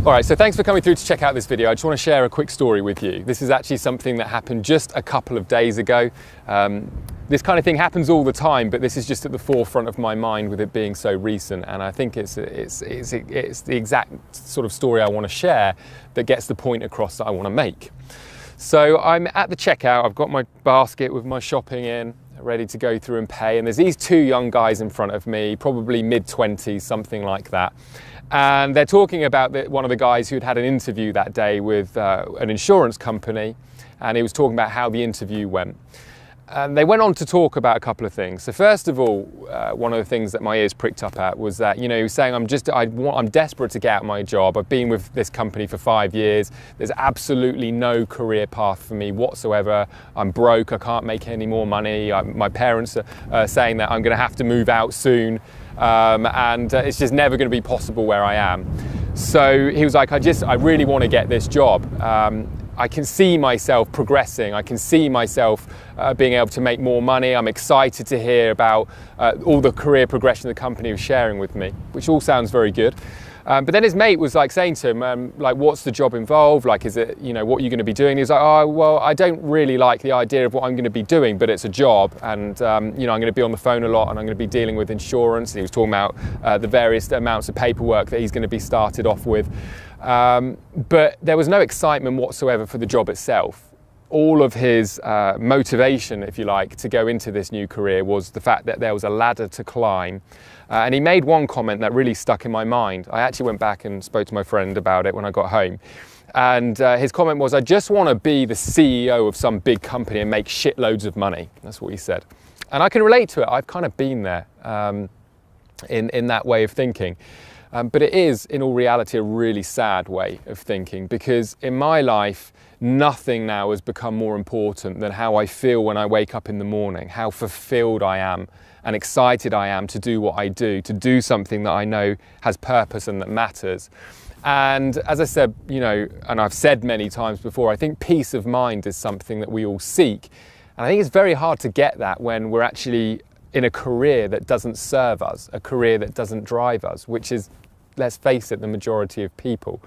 All right, so thanks for coming through to check out this video. I just want to share a quick story with you. This is actually something that happened just a couple of days ago. This kind of thing happens all the time, but this is just at the forefront of my mind with it being so recent. And I think it's the exact sort of story I want to share that gets the point across that I want to make. So I'm at the checkout. I've got my basket with my shopping in, ready to go through and pay. And there's these two young guys in front of me, probably mid-20s, something like that. And they're talking about one of the guys who'd had an interview that day with an insurance company, and he was talking about how the interview went. And they went on to talk about a couple of things. So first of all, one of the things that my ears pricked up at was that, he was saying, I'm desperate to get out of my job. I've been with this company for 5 years. There's absolutely no career path for me whatsoever. I'm broke, I can't make any more money. My parents are saying that I'm gonna have to move out soon. And it's just never going to be possible where I am. So he was like, I really want to get this job. I can see myself progressing. I can see myself being able to make more money. I'm excited to hear about all the career progression the company was sharing with me, which all sounds very good. But then his mate was like saying to him, like, what's the job involved? Like, is it, what are you going to be doing? He was like, oh, well, I don't really like the idea of what I'm going to be doing, but it's a job. And, I'm going to be on the phone a lot and I'm going to be dealing with insurance. And he was talking about the various amounts of paperwork that he's going to be started off with. But there was no excitement whatsoever for the job itself. All of his motivation, if you like, to go into this new career was the fact that there was a ladder to climb. And he made one comment that really stuck in my mind. I actually went back and spoke to my friend about it when I got home. And his comment was, I just want to be the CEO of some big company and make shitloads of money. That's what he said. And I can relate to it. I've kind of been there in that way of thinking. But it is, in all reality, a really sad way of thinking, because in my life, nothing now has become more important than how I feel when I wake up in the morning, how fulfilled I am and excited I am to do what I do, to do something that I know has purpose and that matters. And as I said, and I've said many times before, I think peace of mind is something that we all seek. And I think it's very hard to get that when we're actually in a career that doesn't serve us, a career that doesn't drive us, which is, let's face it, the majority of people.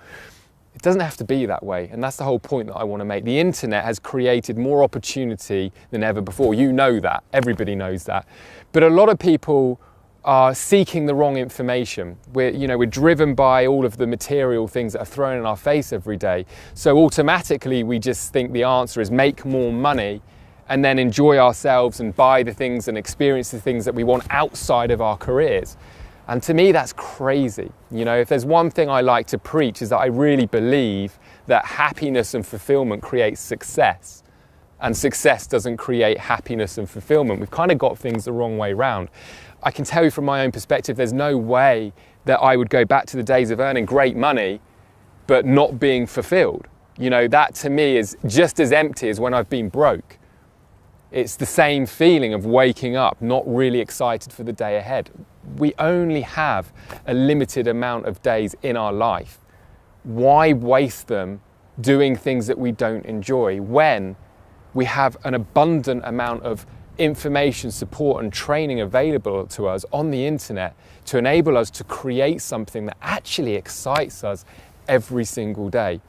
It doesn't have to be that way, and that's the whole point that I want to make. The internet has created more opportunity than ever before. You know that, everybody knows that. But a lot of people are seeking the wrong information. We're driven by all of the material things that are thrown in our face every day. So automatically we just think the answer is make more money and then enjoy ourselves and buy the things and experience the things that we want outside of our careers. And to me, that's crazy. If there's one thing I like to preach is that I really believe that happiness and fulfillment creates success. And success doesn't create happiness and fulfillment. We've kind of got things the wrong way round. I can tell you from my own perspective, there's no way that I would go back to the days of earning great money, but not being fulfilled. That to me is just as empty as when I've been broke. It's the same feeling of waking up, not really excited for the day ahead. We only have a limited amount of days in our life. Why waste them doing things that we don't enjoy when we have an abundant amount of information, support and training available to us on the internet to enable us to create something that actually excites us every single day?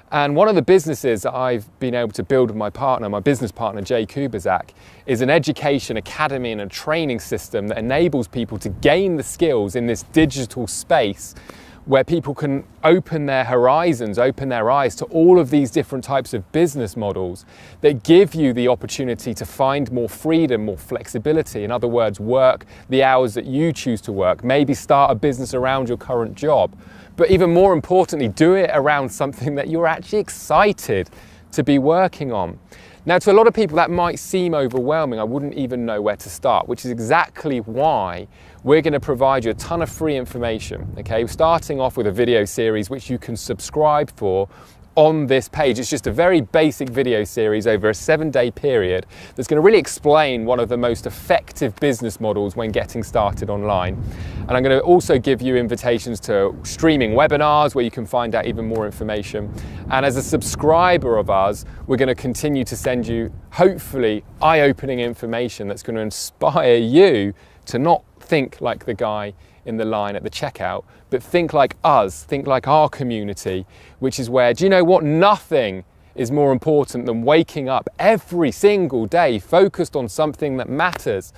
And one of the businesses that I've been able to build with my business partner, Jay Kubizak, is an education academy and a training system that enables people to gain the skills in this digital space where people can open their horizons, open their eyes to all of these different types of business models that give you the opportunity to find more freedom, more flexibility. In other words, work the hours that you choose to work, maybe start a business around your current job. But even more importantly, do it around something that you're actually excited to be working on. Now, to a lot of people, that might seem overwhelming. I wouldn't even know where to start, which is exactly why we're going to provide you a ton of free information. Okay, we're starting off with a video series which you can subscribe for on this page. It's just a very basic video series over a 7-day period that's going to really explain one of the most effective business models when getting started online. And I'm going to also give you invitations to streaming webinars where you can find out even more information. And as a subscriber of ours, we're going to continue to send you, hopefully, eye-opening information that's going to inspire you to not think like the guy in the line at the checkout, but think like us, think like our community, which is where, do you know what? Nothing is more important than waking up every single day focused on something that matters.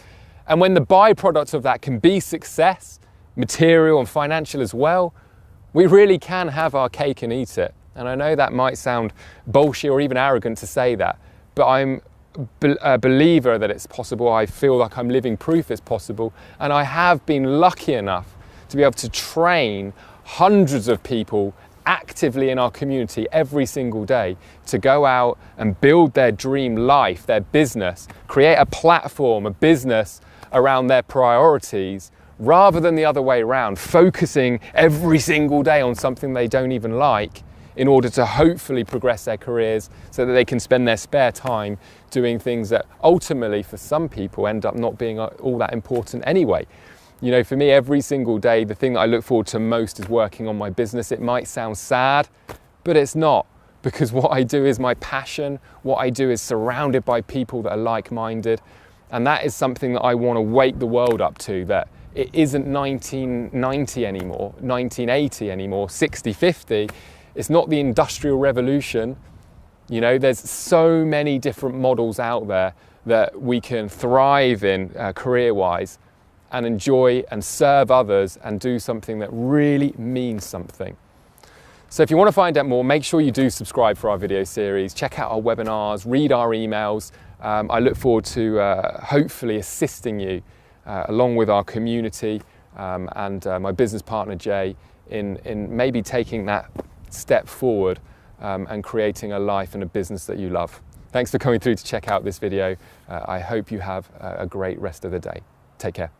And when the byproduct of that can be success, material and financial as well, we really can have our cake and eat it. And I know that might sound bullshit or even arrogant to say that, but I'm a believer that it's possible. I feel like I'm living proof it's possible. And I have been lucky enough to be able to train hundreds of people actively in our community every single day to go out and build their dream life, their business, create a platform, a business around their priorities, rather than the other way around, focusing every single day on something they don't even like in order to hopefully progress their careers so that they can spend their spare time doing things that ultimately for some people end up not being all that important anyway. You know, for me, every single day, the thing that I look forward to most is working on my business. It might sound sad, but it's not, because what I do is my passion. What I do is surrounded by people that are like-minded. And that is something that I want to wake the world up to, that it isn't 1990 anymore, 1980 anymore, 60-50. It's not the Industrial Revolution. You know, there's so many different models out there that we can thrive in career-wise, and enjoy and serve others and do something that really means something. So if you want to find out more, make sure you do subscribe for our video series, check out our webinars, read our emails. I look forward to hopefully assisting you along with our community and my business partner Jay in maybe taking that step forward and creating a life and a business that you love. Thanks for coming through to check out this video. I hope you have a great rest of the day. Take care.